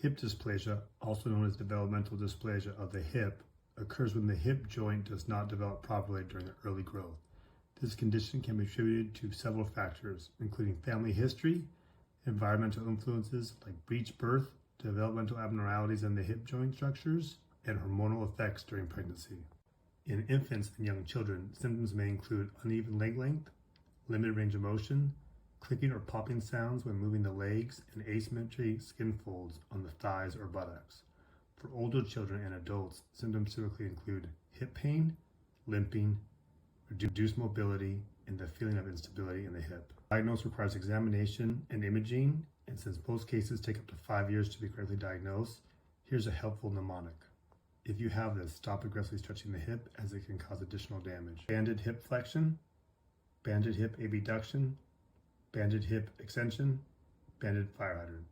Hip dysplasia, also known as developmental dysplasia of the hip, occurs when the hip joint does not develop properly during the early growth. This condition can be attributed to several factors, including family history, environmental influences like breech birth, developmental abnormalities in the hip joint structures, and hormonal effects during pregnancy. In infants and young children, symptoms may include uneven leg length, limited range of motion, clicking or popping sounds when moving the legs, and asymmetry skin folds on the thighs or buttocks. For older children and adults, symptoms typically include hip pain, limping, reduced mobility, and the feeling of instability in the hip. Diagnosis requires examination and imaging, and since most cases take up to 5 years to be correctly diagnosed, here's a helpful mnemonic. If you have this, stop aggressively stretching the hip as it can cause additional damage. Banded hip flexion, banded hip abduction, banded hip extension, banded fire hydrant.